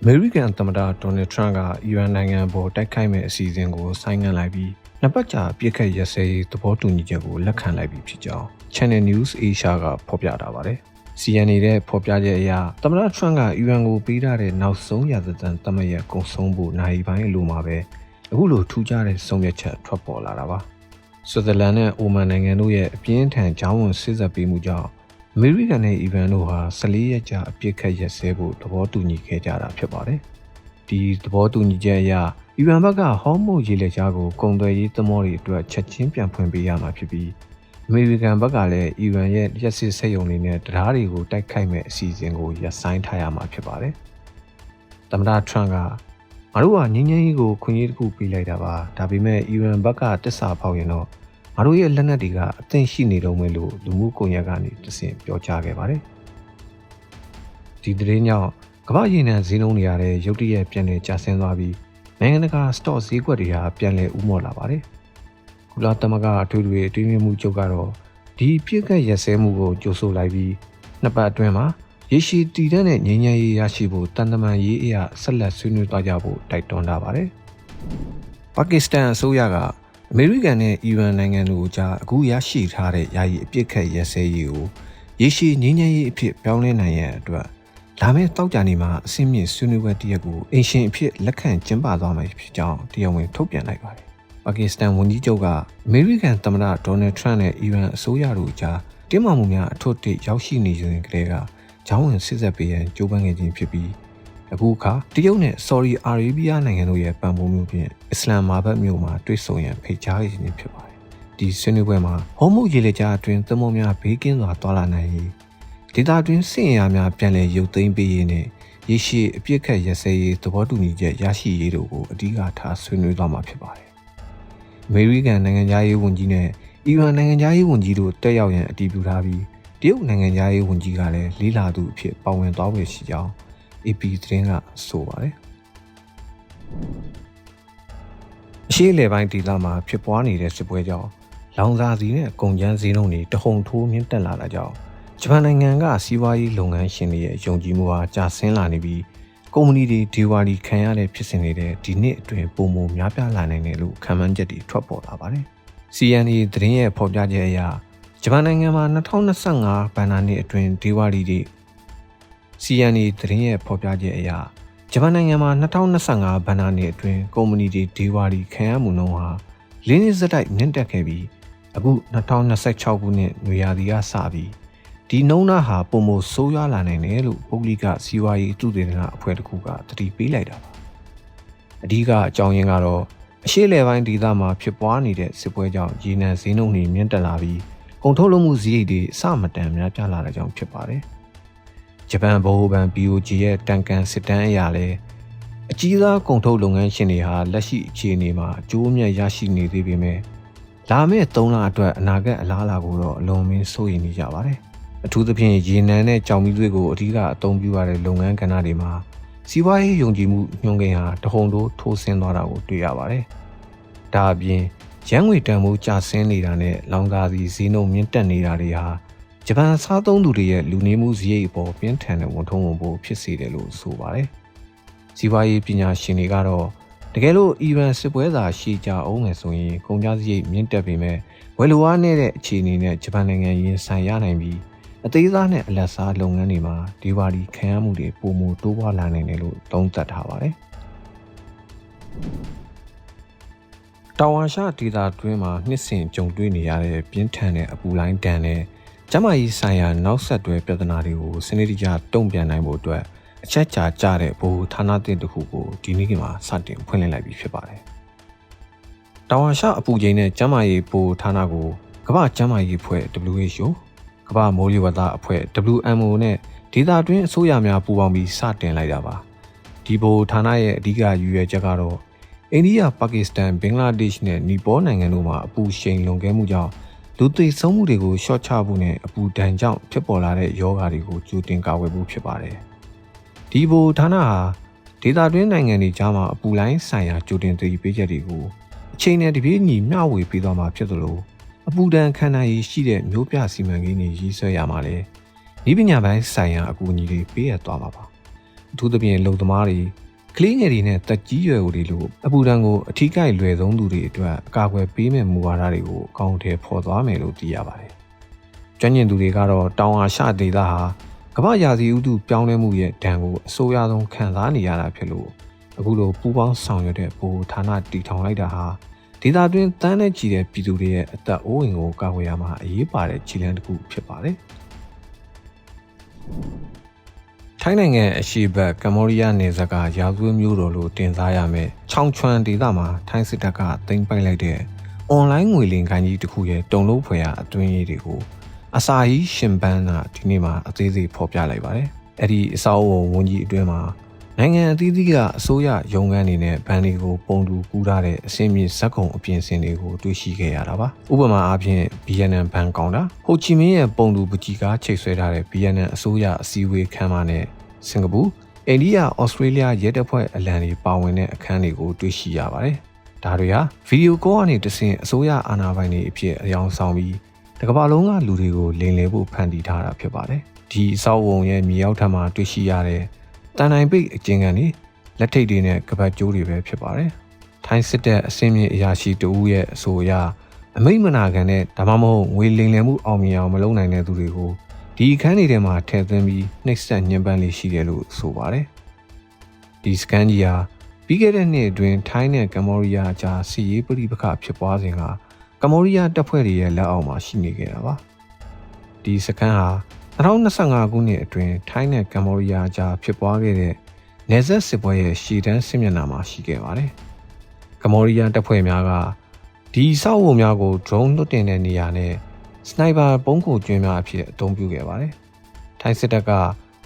မေရိကန်သမ္မတဒေါ်နယ်ထရန့်ကအီရန်နိုင်ငံပေါ်တိုက်ခိုက်မဲ့အစီအစဉ်ကိုဆိုင်းငံ့လိုက်ပြီးနှစ်ပတ်ကြာပြစ်ခတ်ရက်စဲရေးသဘောတူညီချက်ကိုလက်ခံလိုက်ပြီးဖြစ်ကြောင်း Channel News Asia ကဖော်ပြထားပါတယ်။ CNN ရဲ့ဖော်ပြချက်အရသမ္မတထရန့်ကအီရန်ကိုပေးထားတဲ့နောက်ဆုံးရာဇသံသတ်မှတ်ရက်ကုန်ဆုံးဖို့နိုင်ပိုင်းအလိုမှာပဲအခုလိုထူးခြားတဲ့ဆုံးဖြတ်ချက်ထွက်ပေါ်လာတာပါ။ဆွစ်ဇာလန်နဲ့အိုမန်နိုင်ငံတို့ရဲ့အပြင်းထန်ဂျောင်းဝင်စစ်ဆက်ပေးမှုကြောင့်အမေရိကန်နဲ့အီရန်တို့ဟာ14ရက်ကြာအပြစ်ခတ်ရက်စဲဖို့သဘောတူညီခဲ့ကြတာဖြစ်ပါတယ်။ဒီသဘောတူညီချက်အရအီရန်ဘက်ကဟောမုတ်ရေလက်ကြားကိုကုန်သွယ်ရေးသမောတွေအတွက်ချက်ချင်းပြန်ဖွင့်ပေးရမှာဖြစ်ပြီးအမေရိကန်ဘက်ကလည်းအီရန်ရဲ့လျှက်စစ်စက်ရုံတွေနဲ့တရားတွေကိုတိုက်ခိုက်မဲ့အစီအစဉ်ကိုရပ်ဆိုင်းထားရမှာဖြစ်ပါတယ်။သမ္မတထရန့်ကငါတို့ကငြင်းငြင်းကြီးကိုခွင့်ရေးတစ်ခုပေးလိုက်တာပါ။ဒါပေမဲ့အီရန်ဘက်ကတစ္ဆာဖောက်ရင်တော့ငါတို့ရဲ့လက်နက်တွေကအသင့်ရှိနေတော့မယ်လို့လူမှုကွန်ရက်ကနေတဆင့်ပြောကြားခဲ့ပါတယ်။ဒီသတင်းကြောင့်ကမ္ဘာရေနံဈေးနှုန်းတွေရတဲ့ရုတ်တရက်ပြန်လည်ကျဆင်းသွားပြီးနိုင်ငံတကာစတော့ဈေးကွက်တွေဟာပြန်လည်ဦးမော့လာပါတယ်။ကုလသမဂ္ဂအထွေထွေအတွင်းမှုချုပ်ကတော့ဒီပြစ်ခတ်ရက်စဲမှုကိုကြိုဆိုလိုက်ပြီးနှစ်ပတ်အတွင်းမှာရေရှည်တည်တဲ့ငြိမ်းချမ်းရေးရရှိဖို့တန်တမန်ရေးအရာဆက်လက်ဆွေးနွေးသွားကြဖို့တိုက်တွန်းထားပါတယ်။ပါကစ္စတန်အစိုးရကအမေရိကန်နဲ့အီရန်နိုင်ငံတို့ကြားအခုရရှိထားတဲ့ယာယီအပြစ်ခတ်ရက်စဲရေးကိုရေရှည်ငြိမ်းချမ်းရေးအဖြစ်ပြောင်းလဲနိုင်ရန်အတွက်လာမယ့်တောက်ကြနေမှာအစင်းမြင့်ဆွေးနွေးပွဲတရက်ကိုအင်ရှင်အဖြစ်လက်ခံကျင်းပသွားမှာဖြစ်ကြောင်းတရားဝင်ထုတ်ပြန်လိုက်ပါတယ်။ပါကစ္စတန်ဝန်ကြီးချုပ်ကအမေရိကန်သမ္မတဒေါ်နယ်ထရန့်နဲ့အီရန်အစိုးရတို့ကြားတင်းမာမှုများအထွတ်အထိပ်ရောက်ရှိနေစဉ်ကတည်းကဂျောင်းဝင်စစ်ဆက်ပေးရန်ကြိုးပမ်းခဲ့ခြင်းဖြစ်ပြီးအခုအခါတရုတ်နဲ့ဆော်ဒီအာရေဗျနိုင်ငံတို့ရဲ့ပံ့ပိုးမှုဖြင့်အစ္စလမ်မာဘတ်မြို့မှာတွေ့ဆုံရန်ဖိတ်ကြားရခြင်းဖြစ်ပါတယ်။ဒီဆွေးနွေးပွဲမှာဟောမုတ်ရေလက်ကြားအတွင်းသမောများဘေးကင်းစွာသွားလာနိုင်ရေးဒေသတွင်းစစ်အင်အားများပြန်လည်ရုပ်သိမ်းပေးရေးနဲ့ရေရှည်အပြစ်ခတ်ရက်စဲရေးသဘောတူညီချက်ရရှိရေးတို့ကိုအဓိကထားဆွေးနွေးသွားမှာဖြစ်ပါတယ်။အမေရိကန်နိုင်ငံသားရေးဝန်ကြီးနဲ့အီရန်နိုင်ငံသားရေးဝန်ကြီးတို့တက်ရောက်ရန်အတည်ပြုထားပြီးတရုတ်နိုင်ငံသားရေးဝန်ကြီးကလည်းလေးလာသူအဖြစ်ပါဝင်သွားဖို့ရှိကြောင်းAP သတင်းကဆိုပါတယ်။အရှေ့အလယ်ပိုင်းဒေသမှာဖြစ်ပွားနေတဲ့စစ်ပွဲကြောင့်လောင်စာဆီနဲ့ကုန်ကျန်းဈေးနှုန်းတွေတဟုန်ထိုးမြင့်တက်လာတာကြောင့်ဂျပန်နိုင်ငံကစီးပွားရေးလုပ်ငန်းရှင်တွေရဲ့ယုံကြည်မှုဟာကျဆင်းလာနေပြီးကုမ္ပဏီတွေဒီဝါဒီခံရတဲ့ဖြစ်စဉ်တွေဒီနှစ်အတွင်းပုံမှန်များပြားလာနိုင်တယ်လို့ခန့်မှန်းချက်တွေထွက်ပေါ်လာပါတယ်။ CNA သတင်းရဲ့ဖော်ပြချက်အရဂျပန်နိုင်ငံမှာ2025ဘဏ္ဍာနှစ်အတွင်းဒီဝါဒီတွေCNA သတင်းရဲ့ဖော်ပြချက်အရဂျပန်နိုင်ငံမှာ2025ဘဏ္ဍာနှစ်အတွင်းကုမ္ပဏီတွေဒေဝါလီခံရမှုနှုန်းဟာ၄နှစ်စတိုက်မြင့်တက်ခဲ့ပြီးအခု2026ခုနှစ်နွေရာသီကစပြီးဒီနှုန်းသားဟာပုံမဆိုးရွားလာနိုင်တယ်လို့ပုဂ္ဂလိကစီးပွားရေးသုတေသနအဖွဲ့တစ်ခုကသတိပေးလိုက်တာပါအဓိကအကြောင်းရင်းကတော့အရှေ့လယ်ပိုင်းဒေသမှာဖြစ်ပွားနေတဲ့စစ်ပွဲကြောင့်ရေနံဈေးနှုန်းတွေမြင့်တက်လာပြီးကုန်ထုတ်လုပ်မှုဈေးတွေအဆမတန်များပြားလာတဲ့ကြောင့်ဖြစ်ပါတယ်ဂျပန်ဗဟိုဘဏ် BOJ ရဲ့တန်ကန်စစ်တမ်းအရလည်းအကြီးစားကုန်ထုတ်လုပ်ငန်းရှင်တွေဟာလက်ရှိအခြေအနေမှာအကျိုးအမြတ်ရရှိနေသေးပေမဲ့လာမယ့်3လအတွက်အနာဂတ်အလားအလာကိုတော့အလွန်မင်းစိုးရိမ်နေကြပါတယ်။အထူးသဖြင့်ရေနံနဲ့ကြောင်မီးသွေးကိုအဓိကအသုံးပြုရတဲ့လုပ်ငန်းကဏ္ဍတွေမှာစီးပွားရေးယုံကြည်မှုညွှန်းကိန်းဟာတဟုန်ထိုးဆင်းသွားတာကိုတွေ့ရပါတယ်။ဒါအပြင်ရန်ငွေတန်ဖိုးကျဆင်းနေတာနဲ့လောင်စာဆီဈေးနှုန်းမြင့်တက်နေတာတွေဟာဂျပန်စားသုံးသူတွေရဲ့လူနေမှုစရိတ်အပေါ်ပြင်းထန်တဲ့ဝန်ထုံးဝန်ပိုးဖြစ်စေတယ်လို့ဆိုပါတယ်။စီးပွားရေးပညာရှင်တွေကတော့တကယ်လို့အီရန်စစ်ပွဲသာရှေ့ကျအောင်မယ်ဆိုရင်ကုန်ကျစရိတ်မြင့်တက်ပေမဲ့ဝယ်လိုအားနည်းတဲ့အခြေအနေနဲ့ဂျပန်နိုင်ငံရင်ဆိုင်ရနိုင်ပြီးအသေးစားနဲ့အလတ်စားလုပ်ငန်းတွေမှာဒီဝါဒီခံရမှုတွေပိုမိုတိုးပွားလာနိုင်တယ်လို့သုံးသပ်ထားပါတယ်။တာဝန်ရှိဒေသတွင်းမှာနှစ်စဉ်ကြုံတွေ့နေရတဲ့ပြင်းထန်တဲ့အပူလိုင်းတန်နဲ့ကျန်းမာရေးဆိုင်ရာနောက်ဆက်တွဲပြဿနာတွေကိုစနစ်တကျတုံ့ပြန်နိုင်ဖို့အတွက်အချက်ကျတဲ့ဗဟိုဌာနသစ်တစ်ခုကိုဒီနေ့ကမှစတင်ဖွင့်လှစ်လိုက်ပြီးဖြစ်ပါတယ်။တာဝန်ရှိအပူချိန်နဲ့ကျန်းမာရေးဗဟိုဌာနကိုကမ္ဘာ့ကျန်းမာရေးအဖွဲ့ WHO ကမ္ဘာ့မိုးလေဝသအဖွဲ့ WMO နဲ့ဒေသတွင်းအစိုးရများပူးပေါင်းပြီးစတင်လိုက်တာပါ။ဒီဗဟိုဌာနရဲ့အဓိကရည်ရွယ်ချက်ကတော့အိန္ဒိယ၊ပါကစ္စတန်၊ဘင်္ဂလားဒေ့ရှ်နဲ့နီပေါနိုင်ငံတို့မှာအပူရှိန်လွန်ကဲမှုကြောင့်လူသေဆုံးမှုတွေကိုရှော့ချဖို့နဲ့အပူဒဏ်ကြောင့်ဖြစ်ပေါ်လာတဲ့ရောဂါတွေကိုကြိုတင်ကာကွယ်ဖို့ဖြစ်ပါတယ်။ဒီဘိုဌာနဟာဒေသတွင်းနိုင်ငံတွေကြားမှာအပူလိုင်းဆိုင်ရာကြိုတင်သတိပေးချက်တွေကိုအချိန်နဲ့တပြေးညီမျှဝေပေးသွားမှာဖြစ်သလိုအပူဒဏ်ခံနိုင်ရရှိတဲ့မျိုးပြစီမံကိန်းတွေရေးဆွဲရမှာလဲဤပညာပိုင်းဆိုင်ရာအကူအညီတွေပေးရသွားမှာပါ။ အထူးသဖြင့်လုံသမားတွေကလေးငယ်တွေနဲ့တက်ကြီးရွယ်တွေလိုအပူဒဏ်ကိုအထီးကိုက်လွယ်ဆုံးသူတွေအတွက်အကာအကွယ်ပေးမဲ့မူဝါဒတွေကိုအကောင့်ထဲဖော်သွားမယ်လို့သိရပါတယ်။ကျွမ်းကျင်သူတွေကတော့တောင်အာရှဒေသဟာကမ္ဘာရာသီဥတုပြောင်းလဲမှုရဲ့ဒဏ်ကိုအဆိုးရွားဆုံးခံစားနေရတာဖြစ်လို့အခုလိုပူပေါင်းဆောင်ရွက်တဲ့ဗဟိုဌာနတည်ထောင်လိုက်တာဟာဒေသတွင်းတန်းနဲ့ချီတဲ့ပြည်သူတွေရဲ့အသက်အိုးအိမ်ကိုကာကွယ်ရမှာအရေးပါတဲ့ခြေလှမ်းတစ်ခုဖြစ်ပါတယ်။ထိုင်းနိုင်ငံအရှေ့ဘက်ကမ္ဘောဒီးယားနယ်စပ်ကရာဇဝတ်မျိုးတော်လို့တင်စားရမယ်ချောင်းချွမ်ဒေသမှာထိုင်းစစ်တပ်ကသိမ်းပိုက်လိုက်တဲ့အွန်လိုင်းငွေလိမ်ခိုင်းကြီးတစ်ခုရဲ့တုံလို့ဖွယ်ရာအတွင်းရေးတွေကိုအစာကြီးရှင်ပန်းကဒီနေ့မှာအသေးစိတ်ဖော်ပြလိုက်ပါတယ်။အဲ့ဒီအစောအုံဝန်ကြီးအတွင်းမှာနိုင်ငံအသီးသီးကအစိုးရရုံးခန်းတွေနဲ့ဗန်တွေကိုပုံတူကူးထားတဲ့အစင်းမြင့်ဇက်ကုံအပြင်ဆင်တွေကိုတွေ့ရှိခဲ့ရတာပါ။ဥပမာအားဖြင့် BNN ဘန်ကောင်တာဟိုချီမင်းရဲ့ပုံတူပကြီးကားချိတ်ဆွဲထားတဲ့ BNN အစိုးရအစည်းအဝေးခန်းမနဲ့စင်ကာပူအိန္ဒိယဩစတြေးလျရဲတပ်ဖွဲ့အလံတွေပါဝင်တဲ့အခန်းတွေကိုတွေ့ရှိရပါတယ်။ဒါတွေဟာဗီဒီယိုကောကနေတဆင့်အစိုးရအာဏာပိုင်တွေအဖြစ်အယောင်ဆောင်ပြီးတစ်ကမ္ဘာလုံးကလူတွေကိုလိမ်လည်ဖို့ဖန်တီးထားတာဖြစ်ပါတယ်။ဒီအဆောက်အုံရဲ့မြေအောက်ထပ်မှာတွေ့ရှိရတဲ့တန်နိုင်ပိတ်အကျဉ်းကန်တွေလက်ထိပ်တွေနဲ့ကပတ်ကြိုးတွေပဲဖြစ်ပါတယ်။ထိုင်းစစ်တပ်အစင်းမြင့်အရာရှိတဦးရဲ့အဆိုအရအမိတ်မနာခံတဲ့ဒါမှမဟုတ်ငွေလိမ်လည်မှုအောင်မြင်အောင်မလုပ်နိုင်တဲ့သူတွေကိုဒီအခန်းတွေထဲမှာထည့်သွင်းပြီးနှိပ်စက်ညှဉ်းပန်းလေးရှိတယ်လို့ဆိုပါတယ်။ဒီစကန်ကြီးဟာပြီးခဲ့တဲ့နှစ်အတွင်းထိုင်းနဲ့ကမ္ဘောဒီးယားအကြားစစ်ရေးပဋိပက္ခဖြစ်ပွားစဉ်ကကမ္ဘောဒီးယားတပ်ဖွဲ့တွေရဲ့လက်အောက်မှာရှိနေခဲ့တာပါ။ဒီစကန်ဟာ2025ခုနှစ်အတွင်းထိုင်းနဲ့ကမ္ဘောဒီးယားအကြားဖြစ်ပွားခဲ့တဲ့နယ်စပ်စစ်ပွဲရဲ့ရှေ့တန်းစစ်မျက်နှာမှာရှိခဲ့ပါတယ်။ကမ္ဘောဒီးယားတပ်ဖွဲ့များကဒီစောက်ဝုံများကို drone လွှတ်တင်တဲ့နေရာနဲ့စနိုက်ပါပုံးခိုကျွင်းများအဖြစ်အသုံးပြုခဲ့ပါတယ်။ထိုင်းစစ်တပ်က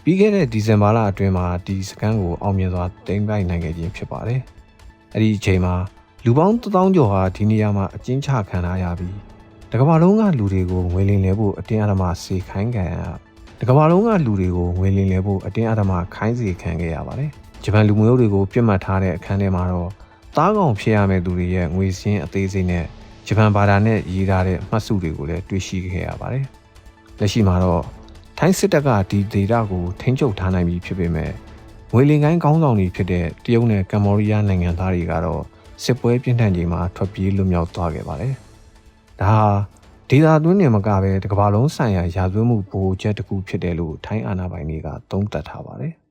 ပြီးခဲ့တဲ့ဒီဇင်ဘာလအတွင်းမှာဒီစကန်ကိုအောင်မြင်စွာသိမ်းပိုက်နိုင်ခဲ့ခြင်းဖြစ်ပါတယ်။အဲ့ဒီအချိန်မှာလူပေါင်း1000ကျော်ဟာဒီနေရာမှာအကျဉ်းချခံထားရပြီးတကမ္ဘာလုံးကလူတွေကိုငွေလိမ်လည်ဖို့အတင်းအဓမ္မစေခိုင်းခံရတကမ္ဘာလုံးကလူတွေကိုငွေလိမ်လည်ဖို့အတင်းအဓမ္မခိုင်းစေခံခဲ့ရပါတယ်။ဂျပန်လူမျိုးတွေကိုပြစ်မှတ်ထားတဲ့အခန်းထဲမှာတော့သားကောင်ဖြစ်ရမယ့်သူတွေရဲ့ငွေစင်းအသေးစိတ်နဲ့ဂျပန်ဘာသာနဲ့ရေးထားတဲ့မှတ်စုတွေကိုလည်းတွေ့ရှိခဲ့ရပါတယ်။လက်ရှိမှာတော့ထိုင်းစစ်တပ်ကဒီဒေသကိုထိန်းချုပ်ထားနိုင်ပြီဖြစ်ပေမဲ့ငွေလင်ကိုင်းခေါင်းဆောင်တွေဖြစ်တဲ့တရုတ်နဲ့ကမ္ဘောဒီးယားနိုင်ငံသားတွေကတော့စစ်ပွဲပြင်းထန်ချိန်မှာထွက်ပြေးလွတ်မြောက်သွားခဲ့ပါတယ်။ဒါဟာဒေသတွင်းနေမကပဲတစ်ကမ္ဘာလုံးဆိုင်ရာရာဇဝတ်မှုဗဟိုချက်တစ်ခုဖြစ်တယ်လို့ထိုင်းအာဏာပိုင်တွေကသုံးသပ်ထားပါတယ်။